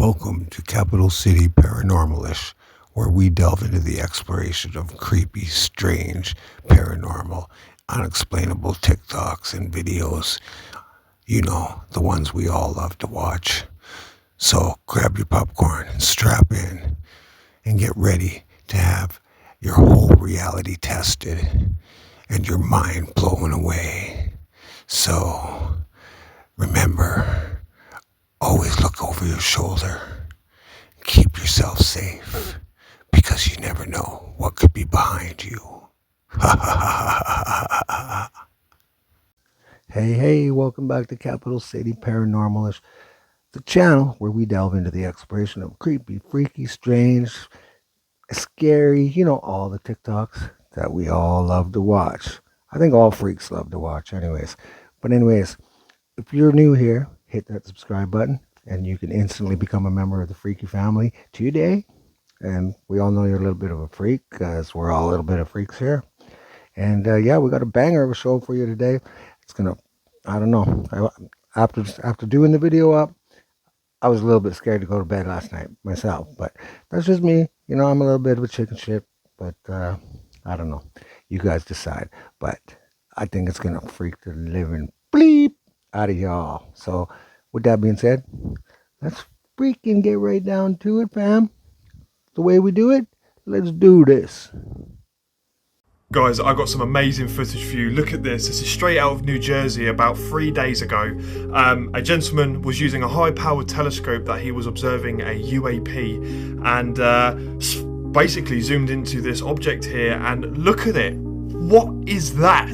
Welcome to Capital City Paranormalish, where we delve into the exploration of creepy, strange, paranormal, unexplainable TikToks and videos. You know, the ones we all love to watch. So grab your popcorn and strap in and get ready to have your whole reality tested and your mind blown away. So remember, always look over your shoulder. Keep yourself safe because you never know what could be behind you. Hey, welcome back to Capital City Paranormalish, the channel where we delve into the exploration of creepy, freaky, strange, scary, all the TikToks that we all love to watch. I think all freaks love to watch, anyways. But, anyways, if you're new here, hit that subscribe button and you can instantly become a member of the Freaky family today. And we all know you're a little bit of a freak because we're all a little bit of freaks here. And yeah, we got a banger of a show for you today. It's gonna, I don't know. After doing the video up, I was a little bit scared to go to bed last night myself. But that's just me. I'm a little bit of a chicken shit. But I don't know. You guys decide. But I think it's gonna freak the living bleep out of y'all. So with that being said, let's freaking get right down to it, fam. The way we do it, let's do this. Guys, I got some amazing footage for you. Look at this. This is straight out of New Jersey about 3 days ago. A gentleman was using a high-powered telescope that he was observing a UAP and basically zoomed into this object here and look at it. What is that?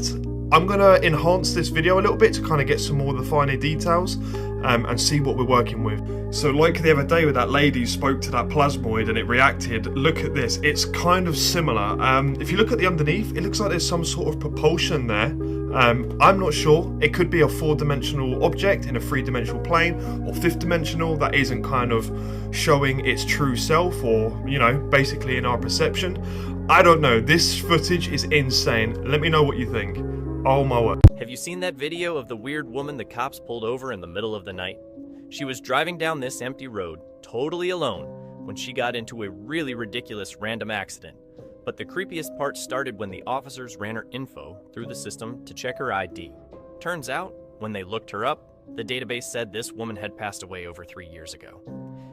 I'm going to enhance this video a little bit to kind of get some more of the finer details and see what we're working with. So like the other day with that lady who spoke to that plasmoid and it reacted, look at this. It's kind of similar. If you look at the underneath, it looks like there's some sort of propulsion there. I'm not sure. It could be a 4-dimensional object in a 3-dimensional plane or 5th-dimensional that isn't kind of showing its true self or, basically in our perception. I don't know. This footage is insane. Let me know what you think. Oh my word. Have you seen that video of the weird woman the cops pulled over in the middle of the night? She was driving down this empty road, totally alone, when she got into a really ridiculous random accident. But the creepiest part started when the officers ran her info through the system to check her ID. Turns out, when they looked her up, the database said this woman had passed away over 3 years ago.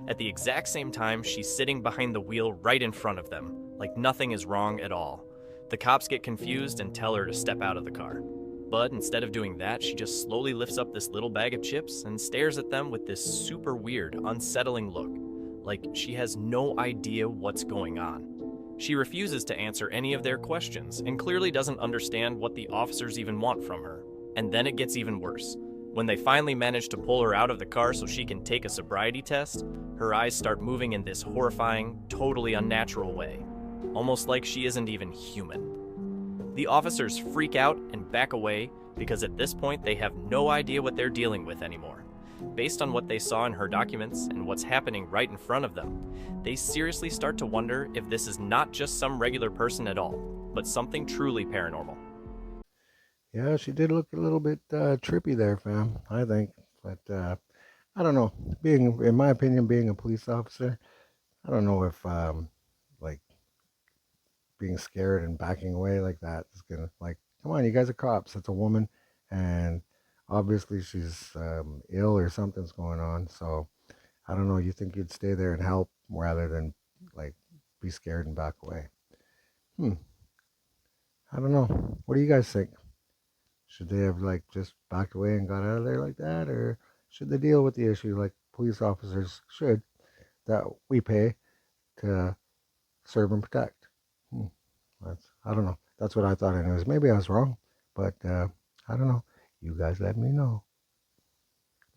At the exact same time, she's sitting behind the wheel right in front of them, like nothing is wrong at all. The cops get confused and tell her to step out of the car. But instead of doing that, she just slowly lifts up this little bag of chips and stares at them with this super weird, unsettling look, like she has no idea what's going on. She refuses to answer any of their questions and clearly doesn't understand what the officers even want from her. And then it gets even worse. When they finally manage to pull her out of the car so she can take a sobriety test, her eyes start moving in this horrifying, totally unnatural way, almost like she isn't even human. The officers freak out and back away because at this point they have no idea what they're dealing with anymore. Based on what they saw in her documents and what's happening right in front of them, they seriously start to wonder if this is not just some regular person at all, but something truly paranormal. Yeah, she did look a little bit trippy there, fam, I think. But I don't know. In my opinion, being a police officer, I don't know if like being scared and backing away like that is gonna, like, come on, you guys are cops. It's a woman, and obviously she's ill or something's going on. So I don't know. You think you'd stay there and help rather than like be scared and back away? I don't know. What do you guys think? Should they have like just backed away and got out of there like that, or should they deal with the issue like police officers should, that we pay to serve and protect? I don't know. That's what I thought anyways. Maybe I was wrong, but I don't know. You guys let me know.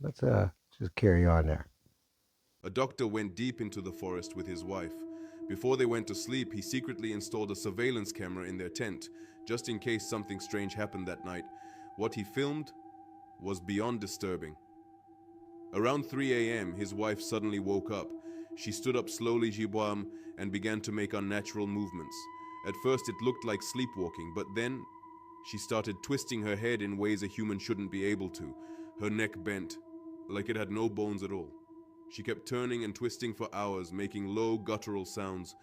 Let's just carry on there. A doctor went deep into the forest with his wife. Before they went to sleep, he secretly installed a surveillance camera in their tent, just in case something strange happened that night. What he filmed was beyond disturbing. Around 3 a.m., his wife suddenly woke up. She stood up slowly, Jibwam, and began to make unnatural movements. At first, it looked like sleepwalking, but then she started twisting her head in ways a human shouldn't be able to. Her neck bent, like it had no bones at all. She kept turning and twisting for hours, making low guttural sounds.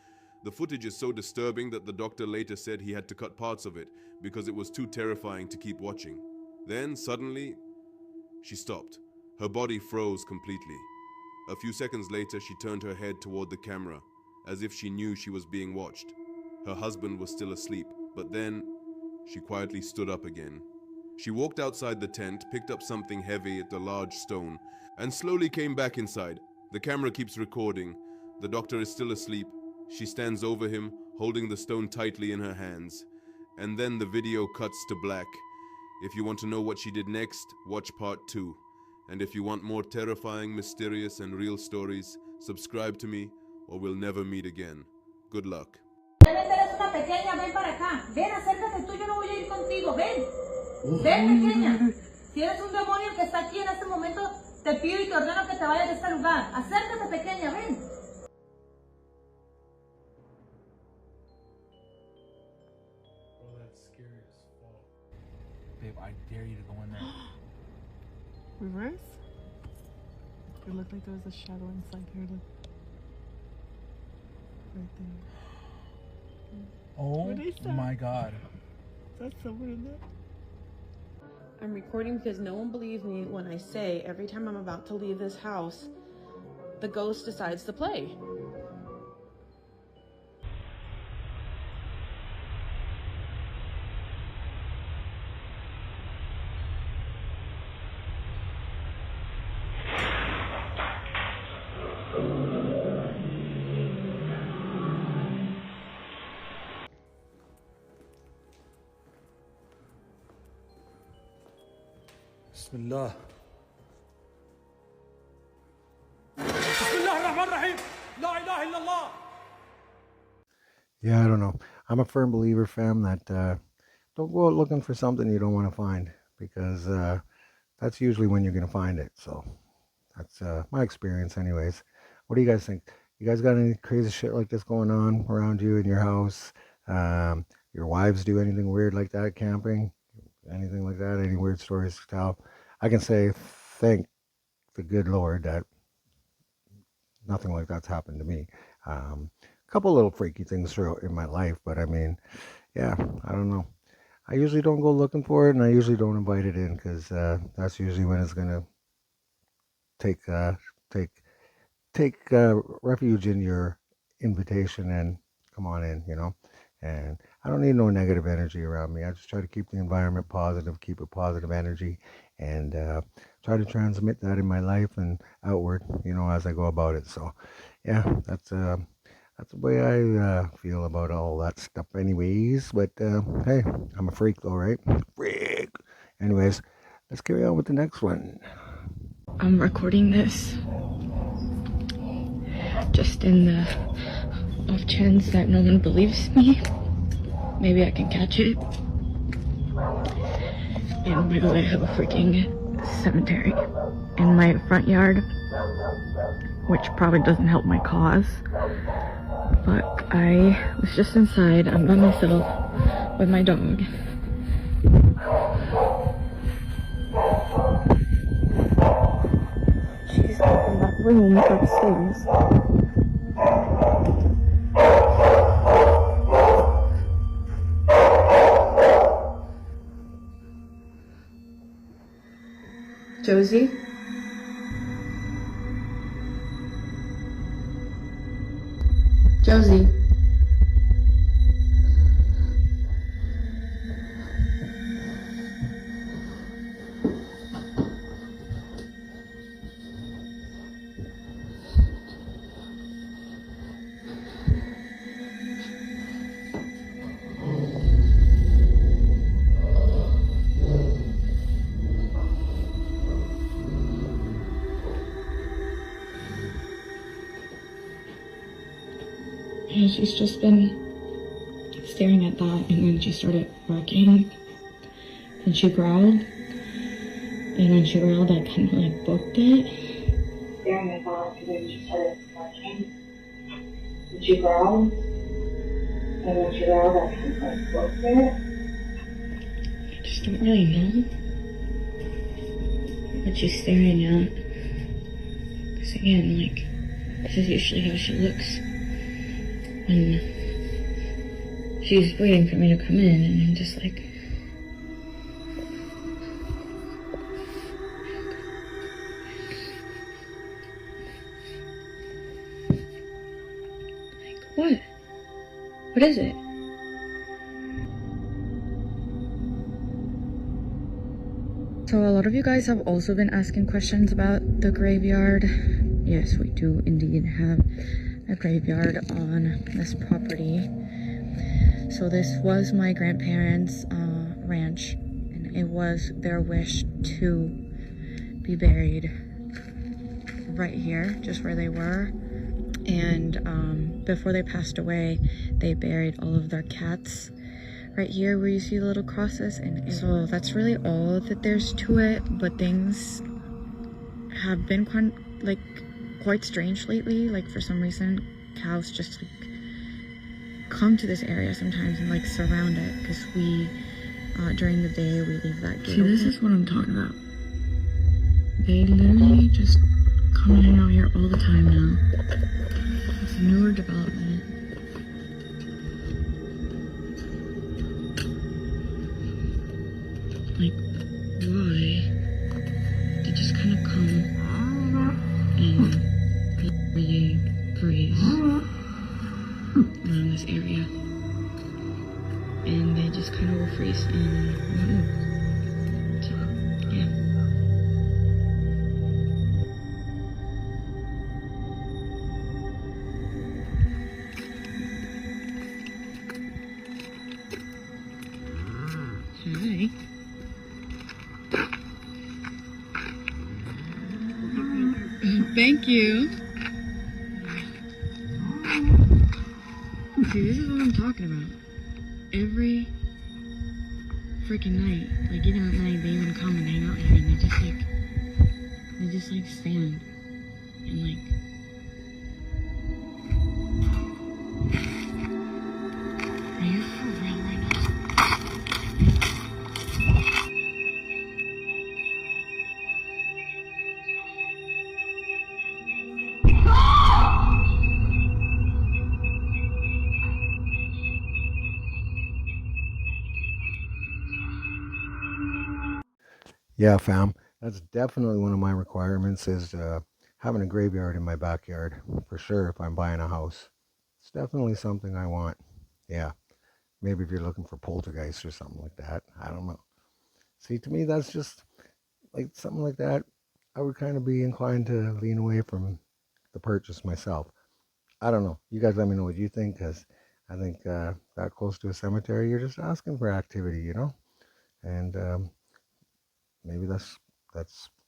The footage is so disturbing that the doctor later said he had to cut parts of it because it was too terrifying to keep watching. Then, suddenly, she stopped. Her body froze completely. A few seconds later, she turned her head toward the camera, as if she knew she was being watched. Her husband was still asleep, but then she quietly stood up again. She walked outside the tent, picked up something heavy at a large stone, and slowly came back inside. The camera keeps recording. The doctor is still asleep. She stands over him, holding the stone tightly in her hands. And then the video cuts to black. If you want to know what she did next, watch part 2. And if you want more terrifying, mysterious, and real stories, subscribe to me, or we'll never meet again. Good luck. Eres una pequeña, ven para acá. Ven, acércate tú, yo no voy a ir contigo. Ven. Ven, pequeña. Si eres un demonio que está aquí en este momento, te pido y te ordeno que te vayas de este lugar. Acércate, pequeña, ven. Bro, that's scary as fuck. Babe, I dare you to go in there. Reverse? It looked like there was a shadow inside here. Look. Right there. Oh What is that? my god. That's somewhere in there. I'm recording because no one believes me when I say every time I'm about to leave this house, the ghost decides to play. Bismillah. Bismillah ar-Rahman ar-Rahim. La ilaha illallah. Yeah, I don't know. I'm a firm believer, fam, that don't go out looking for something you don't want to find, because that's usually when you're going to find it. So that's my experience anyways. What do you guys think? You guys got any crazy shit like this going on around you in your house? Your wives do anything weird like that camping? Anything like that? Any weird stories to tell? I can say thank the good Lord that nothing like that's happened to me. A couple little freaky things throughout in my life, but I mean, yeah, I don't know. I usually don't go looking for it, and I usually don't invite it in, because that's usually when it's gonna take refuge in your invitation and come on in, you know. And I don't need no negative energy around me. I just try to keep the environment positive, keep a positive energy, and try to transmit that in my life and outward, you know, as I go about it. So, yeah, that's the way I feel about all that stuff anyways. But, hey, I'm a freak though, right? Freak! Anyways, let's carry on with the next one. I'm recording this just in the off chance that no one believes me. Maybe I can catch it. And by the way, I have a freaking cemetery in my front yard, which probably doesn't help my cause. But I was just inside. I'm by myself with my dog. She's up in that room upstairs. Josie? Josie? Yeah, she's just been staring at that, and then she started barking, and she growled, and when she growled, I kind of like booked it. Staring at that, and then she started barking, and she growled, and when she growled, I kind of like booked it. I just don't really know what she's staring at. again, like, this is usually how she looks when she's waiting for me to come in, and I'm just like, what? What is it? So a lot of you guys have also been asking questions about the graveyard. Yes, we do indeed have a graveyard on this property. So this was my grandparents' ranch, and it was their wish to be buried right here, just where they were. And before they passed away, they buried all of their cats right here where you see the little crosses. And so that's really all that there's to it, but things have been quite strange lately. Like, for some reason, cows just like come to this area sometimes and like surround it, because we during the day we leave that gate. See, this is what I'm talking about. They literally just come and hang out here all the time now. It's a newer development. Like, why? They just kind of come and really graze around this area. And they just kind of will freeze and move. So, yeah. Hi. Thank you. See, this is what I'm talking about. Every freaking night, like even at night, they even come and hang out here, and they just like stand and like. Are you for real right now? Yeah, fam. That's definitely one of my requirements is having a graveyard in my backyard for sure if I'm buying a house. It's definitely something I want. Yeah. Maybe if you're looking for poltergeists or something like that. I don't know. See, to me, that's just like something like that. I would kind of be inclined to lean away from the purchase myself. I don't know. You guys let me know what you think, because I think that close to a cemetery, you're just asking for activity, you know? And maybe that's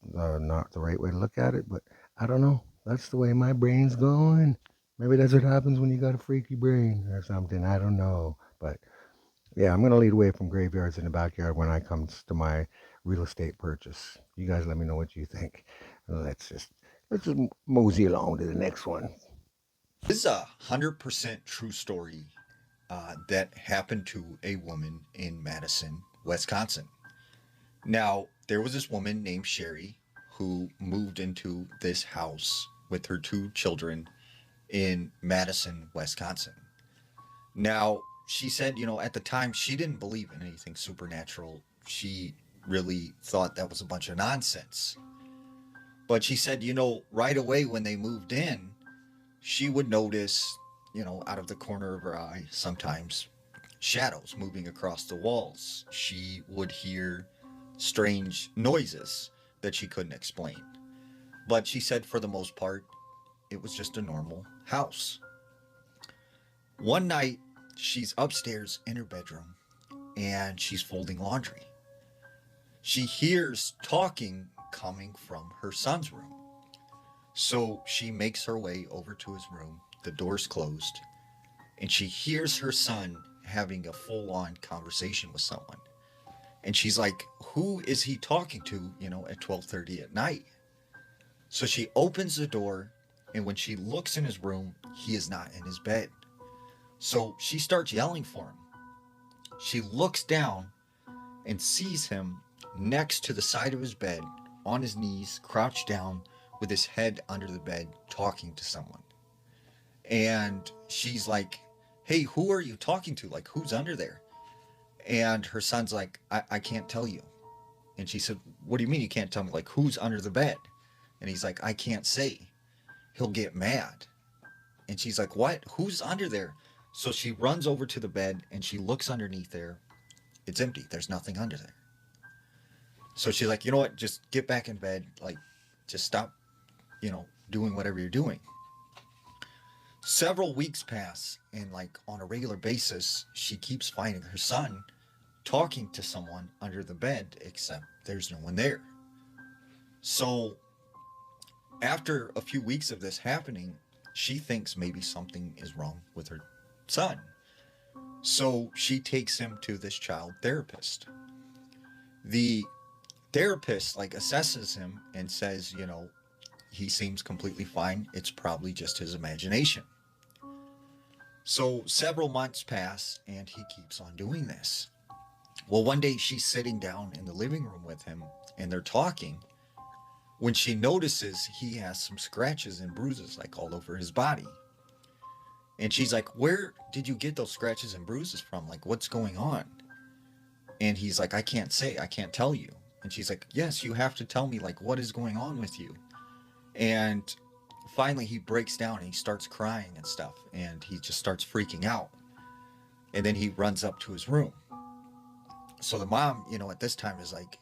not the right way to look at it, but I don't know. That's the way my brain's going. Maybe that's what happens when you got a freaky brain or something. I don't know. But yeah, I'm gonna lead away from graveyards in the backyard when it comes to my real estate purchase. You guys let me know what you think. Let's just mosey along to the next one. This is 100% true story that happened to a woman in Madison, Wisconsin. Now, there was this woman named Sherry who moved into this house with her 2 children in Madison, Wisconsin. Now, she said, at the time she didn't believe in anything supernatural. She really thought that was a bunch of nonsense. But she said, right away when they moved in, she would notice, out of the corner of her eye, sometimes shadows moving across the walls. She would hear strange noises that she couldn't explain. But she said for the most part, it was just a normal house. One night, she's upstairs in her bedroom and she's folding laundry. She hears talking coming from her son's room. So she makes her way over to his room. The door's closed, and she hears her son having a full-on conversation with someone. And she's like, who is he talking to, at 12:30 at night? So she opens the door, and when she looks in his room, he is not in his bed. So she starts yelling for him. She looks down and sees him next to the side of his bed, on his knees, crouched down, with his head under the bed talking to someone. And she's like, hey, who are you talking to? Like, who's under there? And her son's like, I can't tell you. And she said, what do you mean you can't tell me? Like, who's under the bed? And he's like, I can't say. He'll get mad. And she's like, what? Who's under there? So she runs over to the bed and she looks underneath there. It's empty. There's nothing under there. So she's like, you know what? Just get back in bed. Like, just stop, doing whatever you're doing. Several weeks pass, and like on a regular basis, she keeps finding her son talking to someone under the bed, except there's no one there. So after a few weeks of this happening, she thinks maybe something is wrong with her son. So she takes him to this child therapist. The therapist assesses him and says, he seems completely fine. It's probably just his imagination. So several months pass and he keeps on doing this. Well, one day she's sitting down in the living room with him and they're talking when she notices he has some scratches and bruises all over his body. And she's like, where did you get those scratches and bruises from? What's going on? And he's like, I can't say, I can't tell you. And she's like, yes, you have to tell me, what is going on with you? And finally he breaks down and he starts crying and stuff. And he just starts freaking out. And then he runs up to his room. So the mom, at this time is like,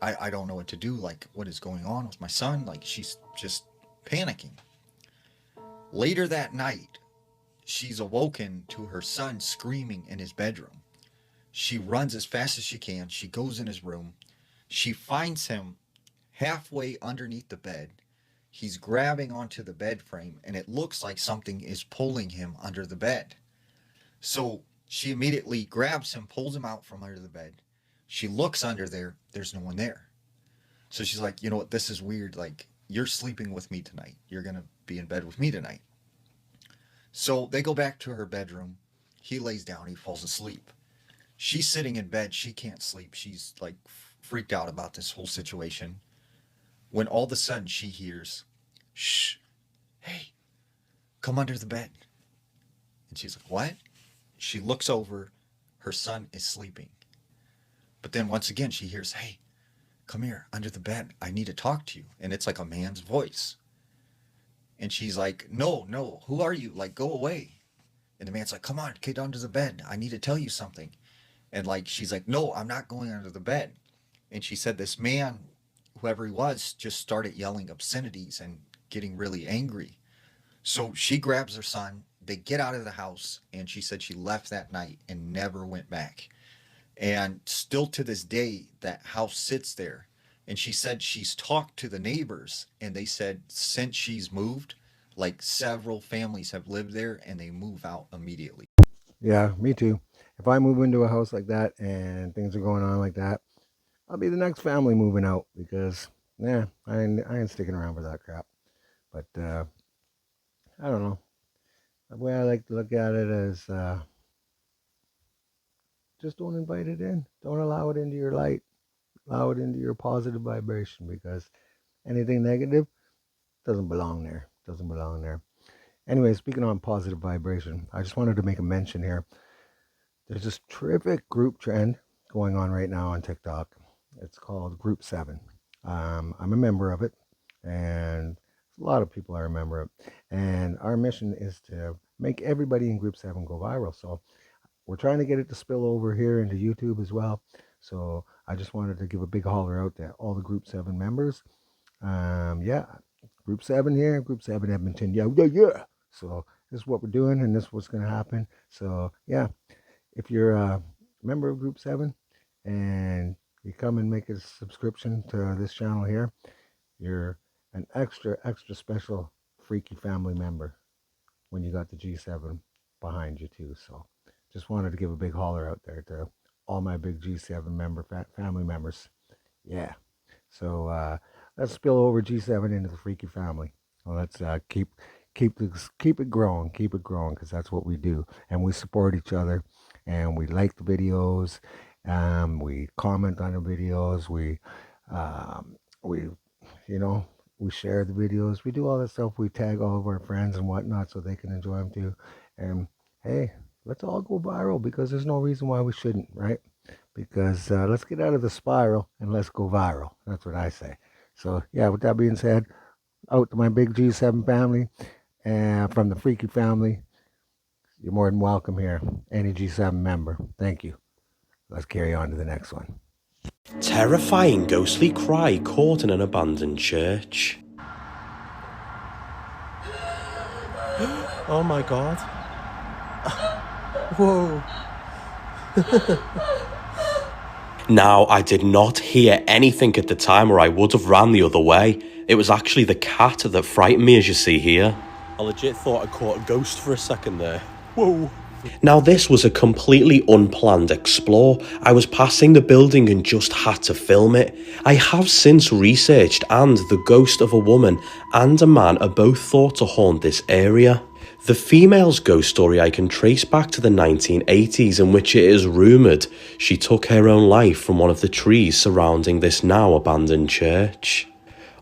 I don't know what to do. What is going on with my son? She's just panicking. Later that night, she's awoken to her son screaming in his bedroom. She runs as fast as she can. She goes in his room. She finds him halfway underneath the bed. He's grabbing onto the bed frame, and it looks like something is pulling him under the bed. So she immediately grabs him, pulls him out from under the bed. She looks under there. There's no one there. So she's like, you know what? This is weird. You're sleeping with me tonight. You're going to be in bed with me tonight. So they go back to her bedroom. He lays down. He falls asleep. She's sitting in bed. She can't sleep. She's freaked out about this whole situation. When all of a sudden she hears, shh, hey, come under the bed. And she's like, what? She looks over. Her son is sleeping. But then once again, she hears, hey, come here under the bed. I need to talk to you. And it's like a man's voice. And she's like, no, who are you? Go away. And the man's like, come on, get under the bed. I need to tell you something. And she's like, no, I'm not going under the bed. And she said this man, whoever he was, just started yelling obscenities and getting really angry. So she grabs her son. They get out of the house. And she said she left that night and never went back. And still to this day, that house sits there. And she said she's talked to the neighbors. And they said since she's moved, several families have lived there and they move out immediately. Yeah, me too. If I move into a house like that and things are going on like that, I'll be the next family moving out because, I ain't sticking around for that crap. But I don't know. The way I like to look at it is just don't invite it in. Don't allow it into your light. Allow it into your positive vibration because anything negative doesn't belong there. Doesn't belong there. Anyway, speaking on positive vibration, I just wanted to make a mention here. There's this terrific group trend going on right now on TikTok. It's called Group 7. I'm a member of it, and a lot of people are a member of it. And our mission is to make everybody in Group 7 go viral. So we're trying to get it to spill over here into YouTube as well. So I just wanted to give a big holler out to all the Group 7 members. Group 7 here, Group 7 Edmonton. Yeah. So this is what we're doing, and this is what's going to happen. So, yeah, if you're a member of Group 7 and you come and make a subscription to this channel here, you're an extra special freaky family member when you got the G7 behind you too. So just wanted to give a big holler out there to all my big G7 member family members. Yeah. So let's spill over G7 into the freaky family. Well, let's keep it growing, because that's what we do, and we support each other, and we like the videos, we comment on the videos, we We share the videos. We do all that stuff. We tag all of our friends and whatnot so they can enjoy them too. And hey, let's all go viral because there's no reason why we shouldn't, right? Because let's get out of the spiral and let's go viral. That's what I say. So yeah, with that being said, out to my big G7 family and from the Freaky family, you're more than welcome here. Any G7 member. Thank you. Let's carry on to the next one. Terrifying ghostly cry caught in an abandoned church. Oh my god. Whoa. Now, I did not hear anything at the time or I would have ran the other way. It was actually the cat that frightened me, as you see here. I legit thought I caught a ghost for a second there. Whoa. Now, this was a completely unplanned explore. I was passing the building and just had to film it. I have since researched, and the ghost of a woman and a man are both thought to haunt this area. The female's ghost story I can trace back to the 1980s, in which it is rumoured she took her own life from one of the trees surrounding this now abandoned church.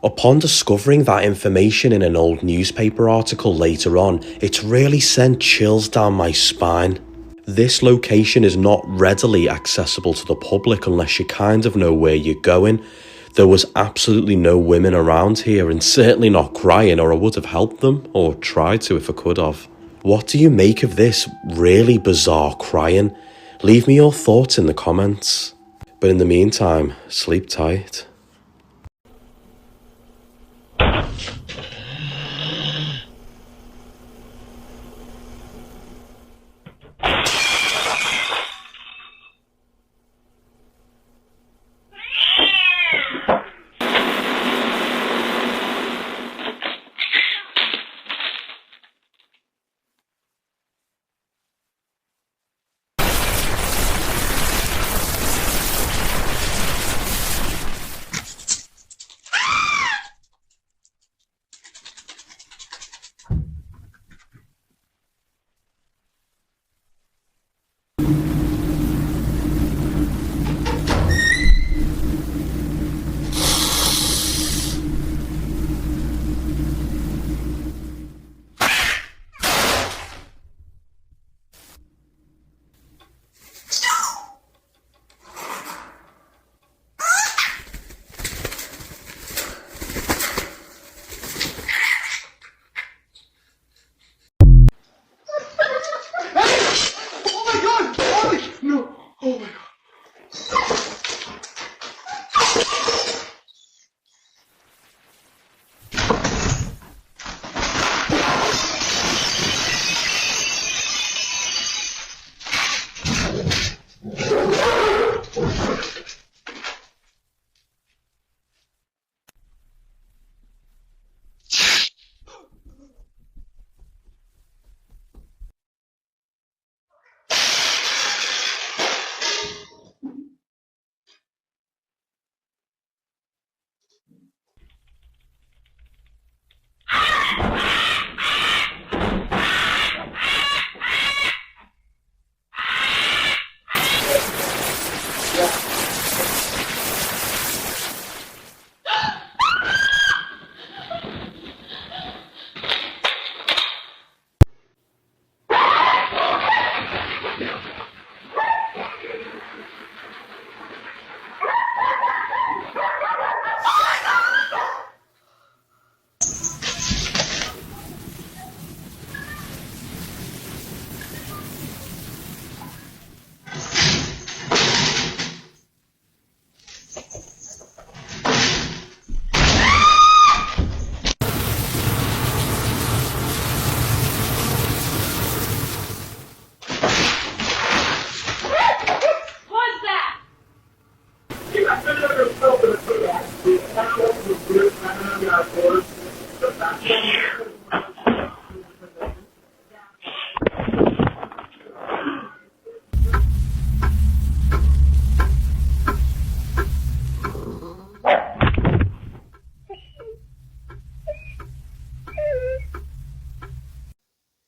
Upon discovering that information in an old newspaper article later on, it really sent chills down my spine. This location is not readily accessible to the public unless you kind of know where you're going. There was absolutely no women around here, and certainly not crying, or I would have helped them, or tried to if I could have. What do you make of this really bizarre crying? Leave me your thoughts in the comments. But in the meantime, sleep tight.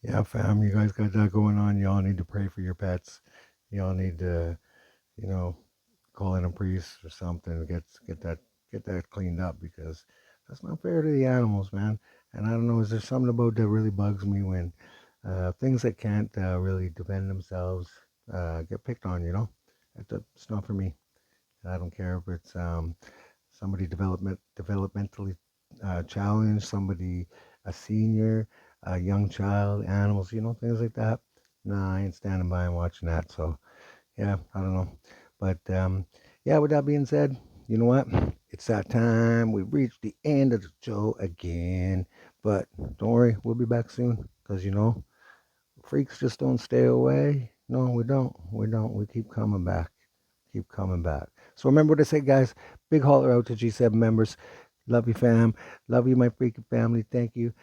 Yeah, fam, you guys got that going on. Y'all need to pray for your pets. Y'all need to, call in a priest or something. Get that cleaned up because That's not fair to the animals, man. And I don't know, is there something about that really bugs me when things that can't really defend themselves get picked on, you know? It's not for me. I don't care if it's somebody developmentally challenged, somebody a senior, a young child, animals, you know, things like that. Nah, I ain't standing by and watching that. So yeah, I don't know. But yeah, with that being said, you know what? It's that time. We've reached the end of the show again. But don't worry, we'll be back soon. Because, you know, freaks just don't stay away. No, we don't. We don't. We keep coming back. Keep coming back. So remember what I said, guys. Big holler out to G7 members. Love you, fam. Love you, my freaking family. Thank you.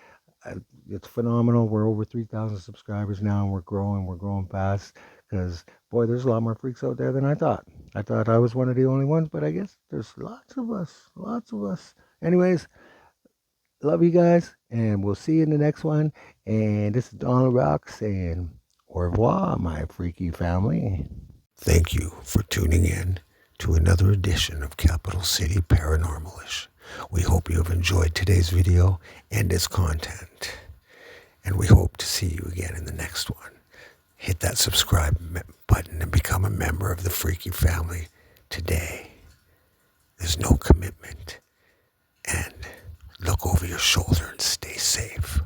It's phenomenal. We're over 3,000 subscribers now, and we're growing. We're growing fast because, boy, there's a lot more freaks out there than I thought. I thought I was one of the only ones, but I guess there's lots of us. Lots of us. Anyways, love you guys, and we'll see you in the next one. And this is Donald Rock saying au revoir, my freaky family. Thank you for tuning in to another edition of Capital City Paranormalish. We hope you have enjoyed today's video and its content. And we hope to see you again in the next one. Hit that subscribe button and become a member of the freaky family today. There's no commitment. And look over your shoulder and stay safe.